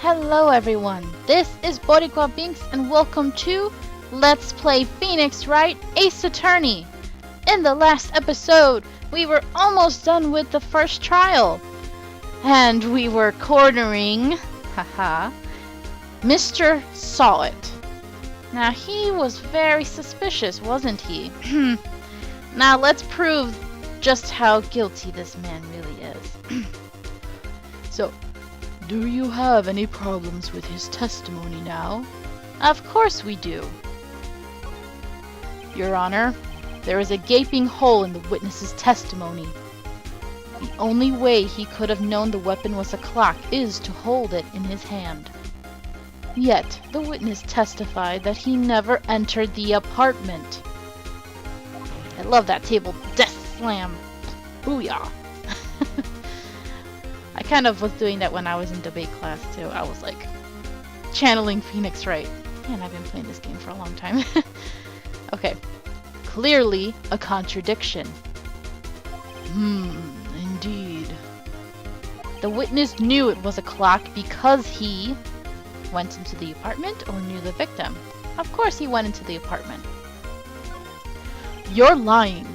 Hello everyone, this is Boricua Binks and welcome to Let's Play Phoenix Wright Ace Attorney. In the last episode, we were almost done with the first trial. And we were cornering, haha, Mr. Solid. Now he was very suspicious, wasn't he? Now let's prove just how guilty this man really is. So, do you have any problems with his testimony now? Of course we do. Your Honor, there is a gaping hole in the witness's testimony. The only way he could have known the weapon was a clock is to hold it in his hand. Yet, the witness testified that he never entered the apartment. I love that table death slam. Booyah. I kind of was doing that when I was in debate class too. I was like channeling Phoenix Wright. Man, I've been playing this game for a long time. Okay. Clearly a contradiction. Indeed. The witness knew it was a clock because he went into the apartment or knew the victim. Of course he went into the apartment. You're lying.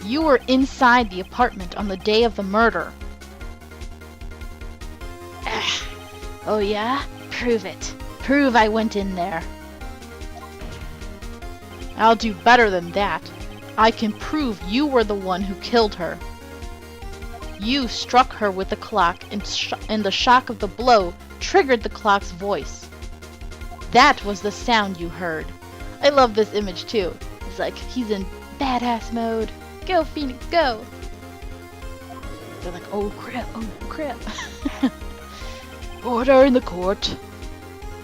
You were inside the apartment on the day of the murder. Oh yeah? Prove it. Prove I went in there. I'll do better than that. I can prove you were the one who killed her. You struck her with the clock and the shock of the blow triggered the clock's voice. That was the sound you heard. I love this image too. It's like he's in badass mode. Go Phoenix, go! They're like, oh crap, oh crap. Order in the court.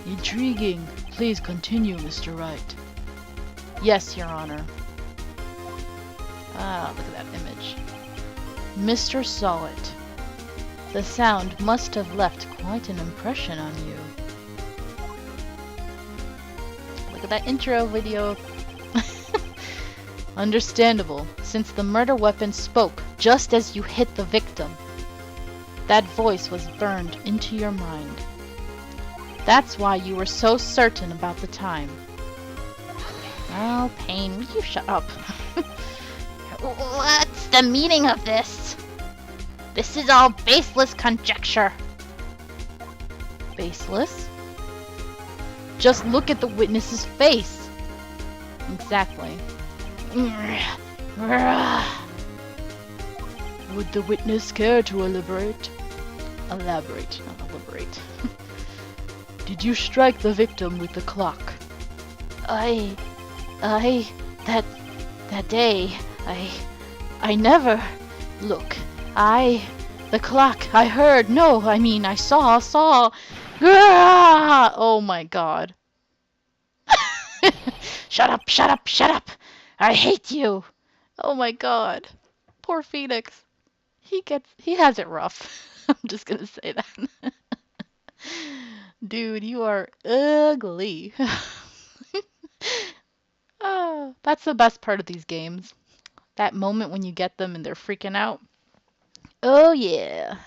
Intriguing. Please continue, Mr. Wright. Yes, Your Honor. Ah, look at that image. Mr. Solid. The sound must have left quite an impression on you. Look at that intro video. Understandable, since the murder weapon spoke just as you hit the victim. That voice was burned into your mind. That's why you were so certain about the time. Oh, Payne, will you shut up? What's the meaning of this? This is all baseless conjecture. Baseless? Just look at the witness's face. Exactly. Would the witness care to elaborate? Elaborate, not elaborate. Did you strike the victim with the clock? That day, I never... Look, the clock, I heard, no, I mean, I saw. Oh my god. Shut up. I hate you. Oh my god. Poor Phoenix. He has it rough. I'm just gonna say that. Dude, you are ugly. Oh, that's the best part of these games. That moment when you get them and they're freaking out. Oh yeah.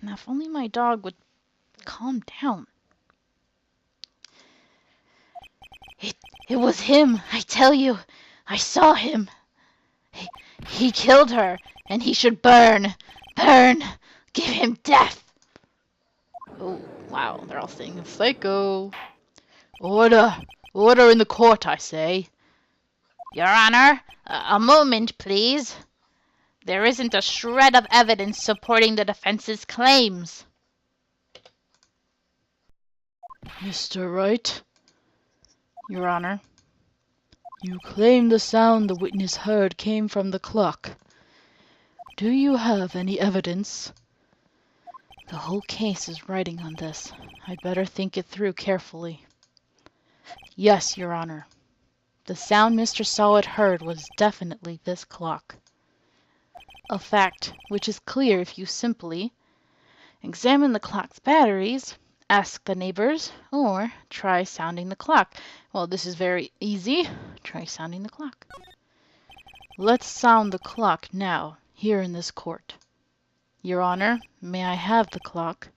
Now if only my dog would calm down. It was him, I tell you. I saw him. He killed her, and he should burn. Burn. Give him death. Oh, wow. They're all saying psycho. Order. Order in the court, I say. Your Honor, a moment, please. There isn't a shred of evidence supporting the defense's claims. Mr. Wright. Your Honor. You claim the sound the witness heard came from the clock. Do you have any evidence? The whole case is riding on this. I'd better think it through carefully. Yes, Your Honor. The sound Mr. Solid heard was definitely this clock. A fact which is clear if you simply examine the clock's batteries, ask the neighbors, or try sounding the clock. Well, this is very easy. Try sounding the clock. Let's sound the clock now, here in this court. Your Honor, may I have the clock?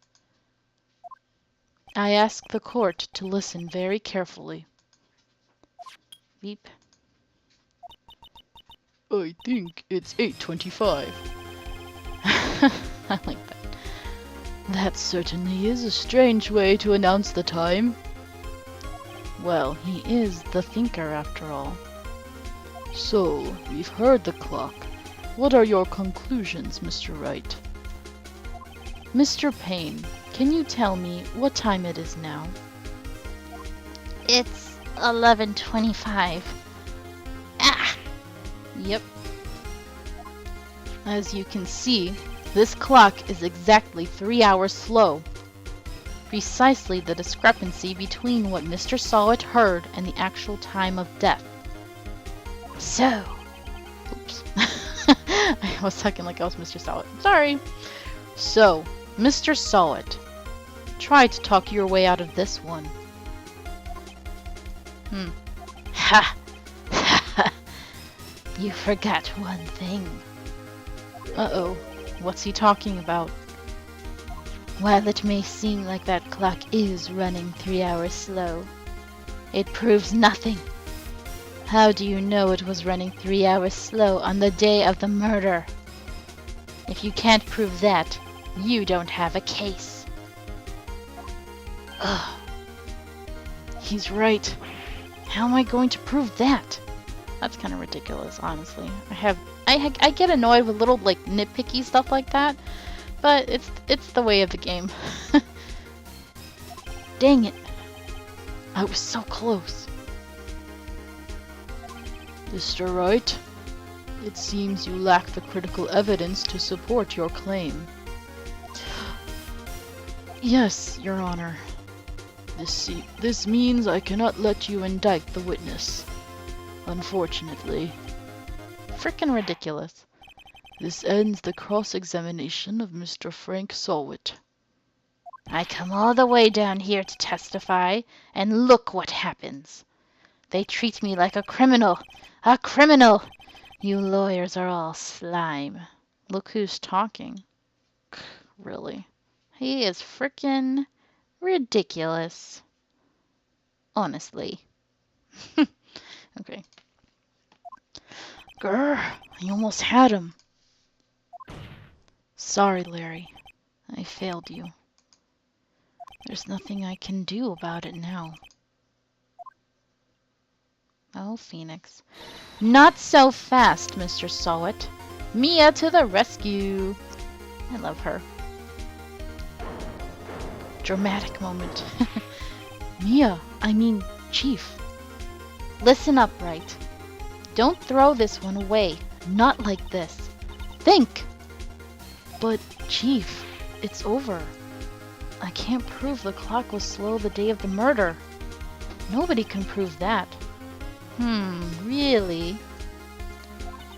I ask the court to listen very carefully. Beep. I think it's 8:25. I like that. That certainly is a strange way to announce the time. Well, he is the thinker after all. So, we've heard the clock. What are your conclusions, Mr. Wright? Mr. Payne, can you tell me what time it is now? It's 11:25. Ah! Yep. As you can see, this clock is exactly 3 hours slow. Precisely the discrepancy between what Mr. Sawit heard and the actual time of death. So, Oops. I was talking like I was Mr. Sawit. Sorry. So, Mr. Sawit, try to talk your way out of this one. ha! You forgot one thing. Uh-oh. What's he talking about? While it may seem like that clock is running 3 hours slow, it proves nothing. How do you know it was running 3 hours slow on the day of the murder? If you can't prove that, you don't have a case. Ugh. He's right. How am I going to prove that? That's kind of ridiculous, honestly. I get annoyed with little like nitpicky stuff like that, but it's the way of the game. Dang it. I was so close. Mr. Wright, it seems you lack the critical evidence to support your claim. Yes, Your Honor. This means I cannot let you indict the witness. Unfortunately. Frickin' ridiculous. This ends the cross-examination of Mr. Frank Sawit. I come all the way down here to testify, and look what happens. They treat me like a criminal. A criminal! You lawyers are all slime. Look who's talking. Really. He is frickin' ridiculous. Honestly. Okay. Grr, I almost had him. Sorry, Larry. I failed you. There's nothing I can do about it now. Oh, Phoenix. Not so fast, Mr. Sawit. Mia to the rescue. I love her. Dramatic moment. Mia, I mean, Chief. Listen up, Wright. Don't throw this one away. Not like this. Think! But, Chief, it's over. I can't prove the clock was slow the day of the murder. Nobody can prove that. Really?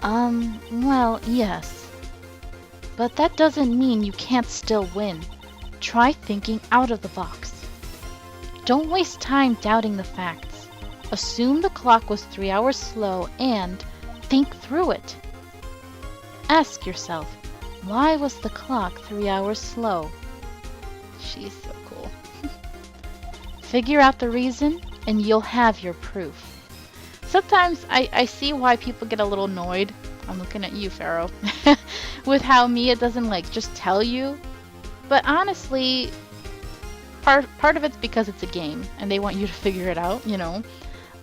Well, yes. But that doesn't mean you can't still win. Try thinking out of the box. Don't waste time doubting the facts. Assume the clock was 3 hours slow and think through it. Ask yourself, why was the clock 3 hours slow? She's so cool. Figure out the reason and you'll have your proof. Sometimes I see why people get a little annoyed. I'm looking at you, Pharaoh. With how Mia doesn't like just tell you. But honestly, part of it's because it's a game and they want you to figure it out, you know.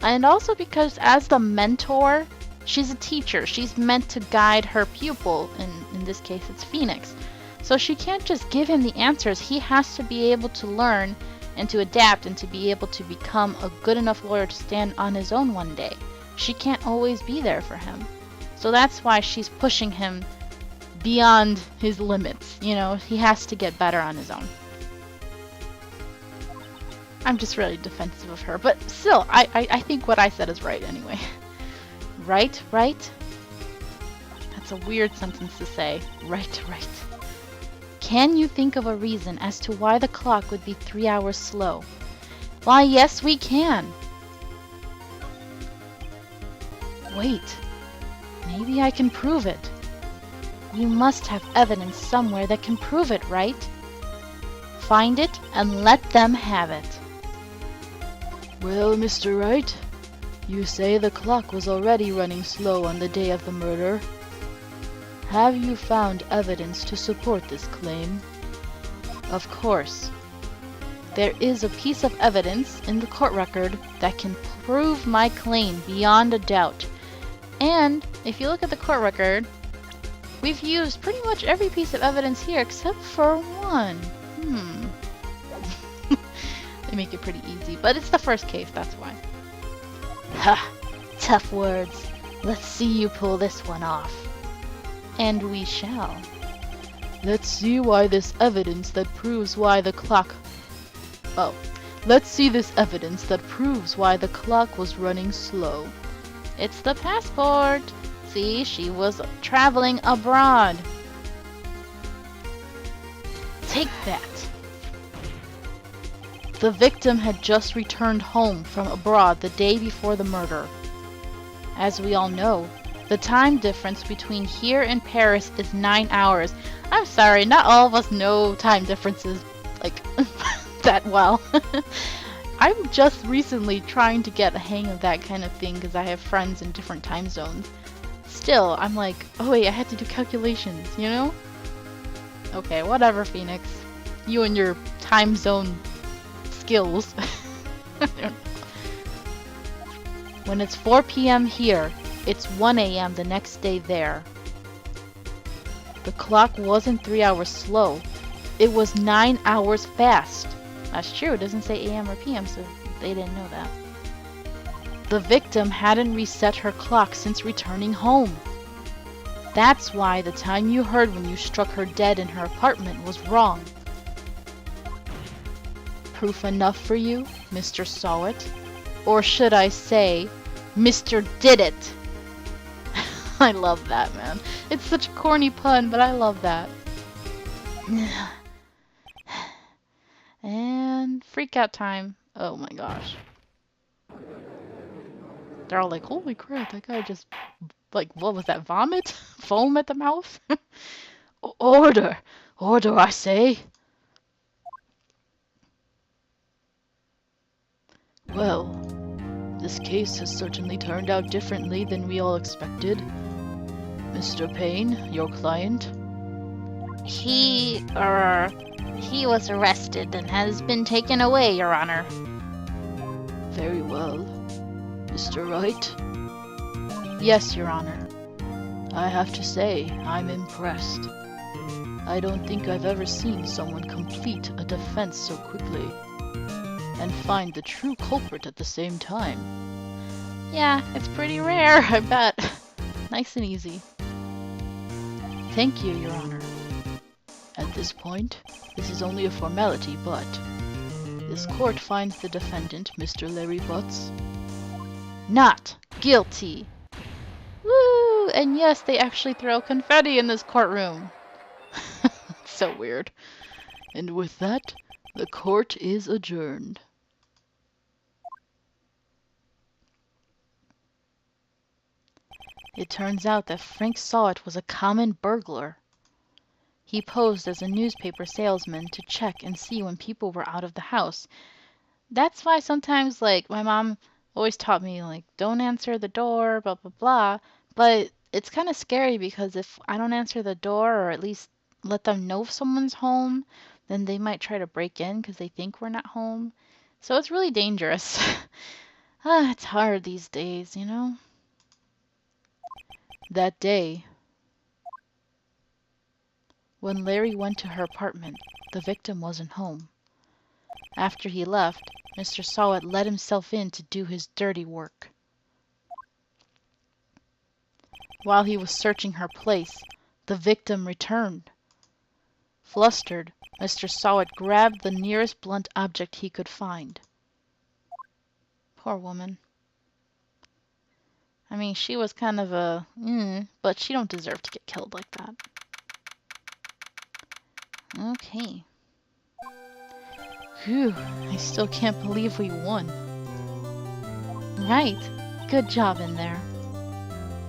And also because as the mentor, she's a teacher. She's meant to guide her pupil. In this case, it's Phoenix. So she can't just give him the answers. He has to be able to learn and to adapt and to be able to become a good enough lawyer to stand on his own one day. She can't always be there for him. So that's why she's pushing him beyond his limits. You know, he has to get better on his own. I'm just really defensive of her, but still, I think what I said is right anyway. Right? That's a weird sentence to say. Right. Can you think of a reason as to why the clock would be 3 hours slow? Why, yes, we can. Wait, maybe I can prove it. You must have evidence somewhere that can prove it, right? find it and let them have it. Well, Mr. Wright, you say the clock was already running slow on the day of the murder. Have you found evidence to support this claim? Of course. There is a piece of evidence in the court record that can prove my claim beyond a doubt. And if you look at the court record, we've used pretty much every piece of evidence here except for one. They make it pretty easy, but it's the first case, that's why. Ha! Tough words. Let's see you pull this one off. And we shall. Let's see why this evidence that proves why the clock... Oh, let's see this evidence that proves why the clock was running slow. It's the passport. See, she was traveling abroad. Take that. The victim had just returned home from abroad the day before the murder. As we all know, the time difference between here and Paris is 9 hours. I'm sorry, not all of us know time differences like that well. I'm just recently trying to get a hang of that kind of thing because I have friends in different time zones. Still, I'm like, oh wait, I had to do calculations, you know? Okay, whatever, Phoenix. You and your time zone skills. When it's 4 p.m. here, it's 1 a.m. the next day there. The clock wasn't 3 hours slow. It was 9 hours fast. That's true, it doesn't say a.m. or p.m., so they didn't know that. The victim hadn't reset her clock since returning home. That's why the time you heard when you struck her dead in her apartment was wrong. Proof enough for you, Mr. Saw It? Or should I say, Mr. Did It? I love that, man. It's such a corny pun, but I love that. And freak out time. Oh my gosh. They're all like, holy crap, that guy just, like, what was that, vomit? Foam at the mouth? Order! Order, I say! Well, this case has certainly turned out differently than we all expected. Mr. Payne, your client? He was arrested and has been taken away, Your Honor. Very well. Mr. Wright? Yes, Your Honor. I have to say, I'm impressed. I don't think I've ever seen someone complete a defense so quickly. And find the true culprit at the same time. Yeah, it's pretty rare, I bet. Nice and easy. Thank you, Your Honor. At this point, this is only a formality, but this court finds the defendant, Mr. Larry Butts, not guilty. Woo! And yes, they actually throw confetti in this courtroom. So weird. And with that, the court is adjourned. It turns out that Frank Saw It was a common burglar. He posed as a newspaper salesman to check and see when people were out of the house. That's why sometimes, like, my mom always taught me, like, don't answer the door, blah, blah, blah. But it's kind of scary because if I don't answer the door or at least let them know if someone's home, then they might try to break in because they think we're not home. So it's really dangerous. It's hard these days, you know? That day, when Larry went to her apartment, the victim wasn't home. After he left, Mr. Saw It let himself in to do his dirty work. While he was searching her place, the victim returned. Flustered, Mr. Saw It grabbed the nearest blunt object he could find. Poor woman. I mean, she was kind of a, but she don't deserve to get killed like that. Okay. Phew, I still can't believe we won. Right. Good job in there.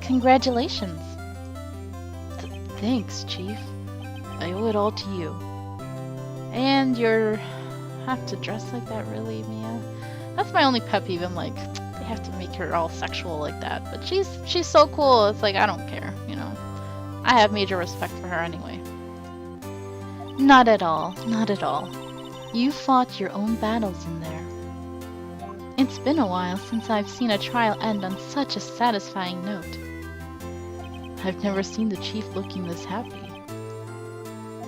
Congratulations. Thanks, Chief. I owe it all to you. And you're have to dress like that, really, Mia? That's my only pet peeve. I'm like, they have to make her all sexual like that. But she's so cool. It's like, I don't care, you know. I have major respect for her anyway. Not at all. Not at all. You fought your own battles in there. It's been a while since I've seen a trial end on such a satisfying note. I've never seen the chief looking this happy.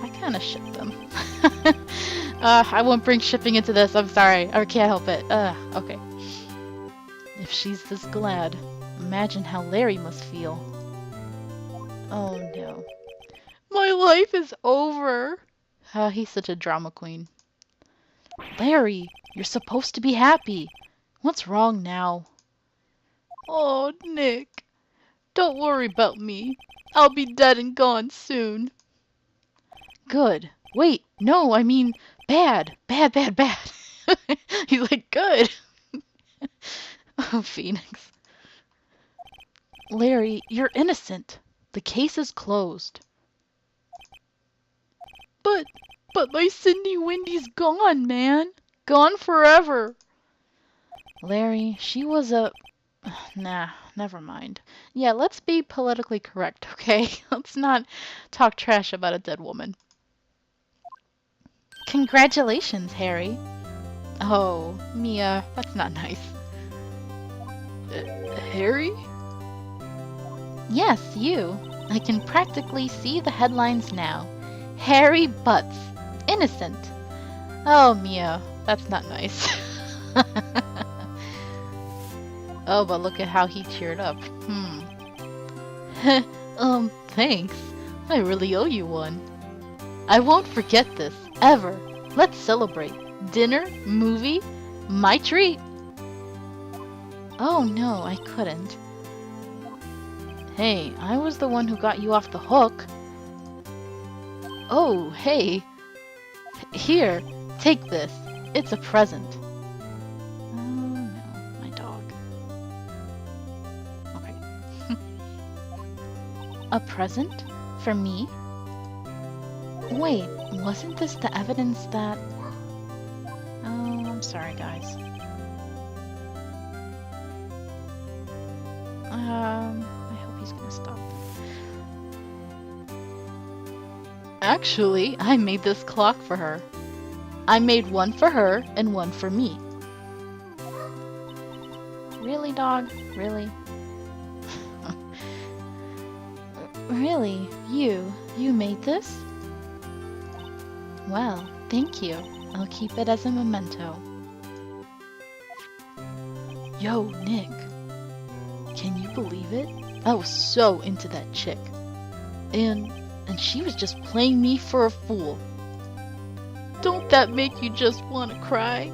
I kind of ship them. I won't bring shipping into this. I'm sorry. I can't help it. Okay. If she's this glad, imagine how Larry must feel. Oh no. My life is over. He's such a drama queen. Larry, you're supposed to be happy. What's wrong now? Oh, Nick. Don't worry about me. I'll be dead and gone soon. Good. Wait, no, I mean bad. Bad, bad, bad. He's like, good. Oh, Phoenix. Larry, you're innocent. The case is closed. But my Cindy Windy's gone, man. Gone forever. Larry, she was a... Nah, never mind. Yeah, let's be politically correct, okay? Let's not talk trash about a dead woman. Congratulations, Harry. Oh, Mia, that's not nice. Harry? Yes, you. I can practically see the headlines now. Harry Butts. Innocent. Oh, Mia, that's not nice. Oh, but look at how he cheered up. Thanks. I really owe you one. I won't forget this, ever. Let's celebrate. Dinner, movie, my treat. Oh no, I couldn't. Hey, I was the one who got you off the hook. Oh, hey. Here, take this. It's a present. Oh no, my dog. Okay. A present? For me? Wait, wasn't this the evidence that... Oh, I'm sorry, guys. I hope he's gonna stop. Actually, I made this clock for her. I made one for her and one for me. Really, dog? Really? Really? You made this? Well, thank you. I'll keep it as a memento. Yo, Nick. Can you believe it? I was so into that chick. And she was just playing me for a fool. Don't that make you just want to cry?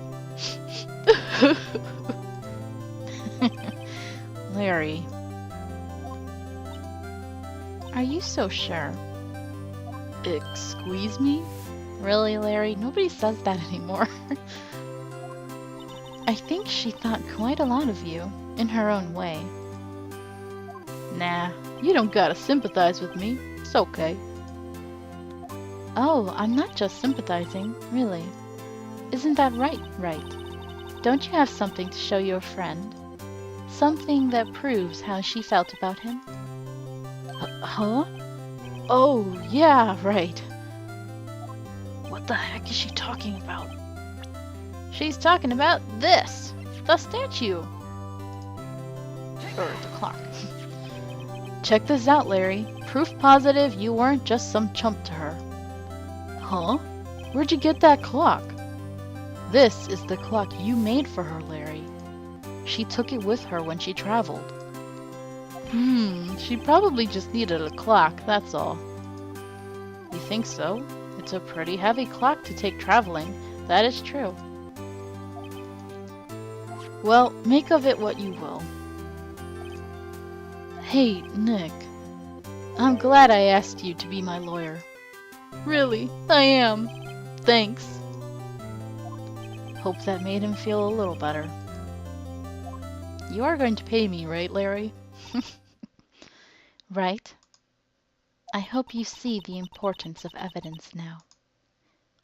Larry. Are you so sure? Excuse me? Really, Larry? Nobody says that anymore. I think she thought quite a lot of you, in her own way. Nah, you don't gotta sympathize with me. It's okay. Oh, I'm not just sympathizing, really. Isn't that right, Wright? Don't you have something to show your friend? Something that proves how she felt about him? Huh? Oh, yeah, right. What the heck is she talking about? She's talking about this! The statue! Or the clock. Check this out, Larry. Proof positive you weren't just some chump to her. Huh? Where'd you get that clock? This is the clock you made for her, Larry. She took it with her when she traveled. She probably just needed a clock, that's all. You think so? It's a pretty heavy clock to take traveling. That is true. Well, make of it what you will. Hey, Nick. I'm glad I asked you to be my lawyer. Really, I am. Thanks. Hope that made him feel a little better. You are going to pay me, right, Larry? Right. I hope you see the importance of evidence now.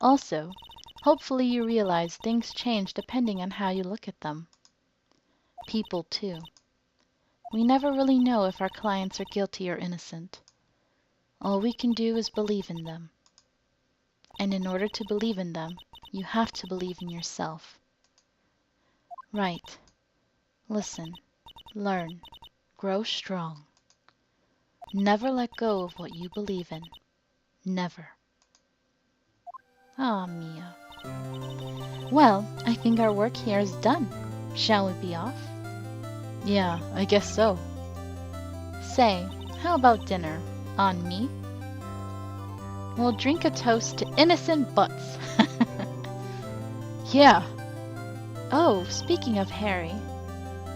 Also, hopefully you realize things change depending on how you look at them. People, too. We never really know if our clients are guilty or innocent. All we can do is believe in them. And in order to believe in them, you have to believe in yourself. Right. Listen, learn, grow strong. Never let go of what you believe in. Never. Ah, Mia. Well, I think our work here is done. Shall we be off? Yeah, I guess so. Say, how about dinner? On me? We'll drink a toast to innocent butts. Yeah. Oh, speaking of Harry,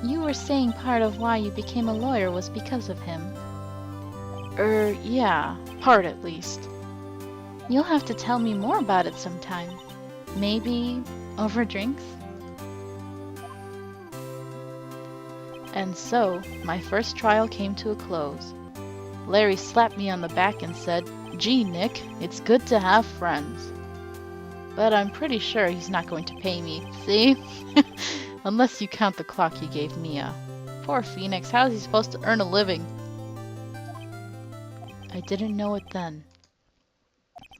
you were saying part of why you became a lawyer was because of him. Yeah, part at least. You'll have to tell me more about it sometime. Maybe over drinks? And so, my first trial came to a close. Larry slapped me on the back and said, "Gee, Nick, it's good to have friends." But I'm pretty sure he's not going to pay me, see? Unless you count the clock he gave Mia. Poor Phoenix, how is he supposed to earn a living? I didn't know it then.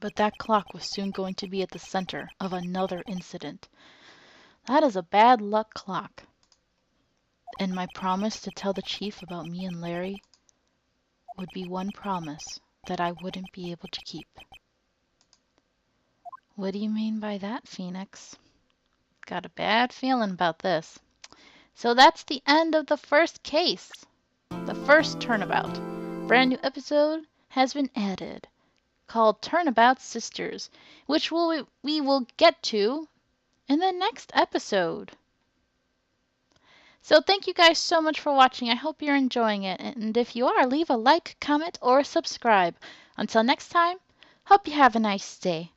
But that clock was soon going to be at the center of another incident. That is a bad luck clock. And my promise to tell the chief about me and Larry would be one promise that I wouldn't be able to keep. What do you mean by that, Phoenix? Got a bad feeling about this. So that's the end of the first case. The first Turnabout. Brand new episode has been added called Turnabout Sisters, which we will get to in the next episode. So thank you guys so much for watching. I hope you're enjoying it. And if you are, leave a like, comment, or subscribe. Until next time, hope you have a nice day.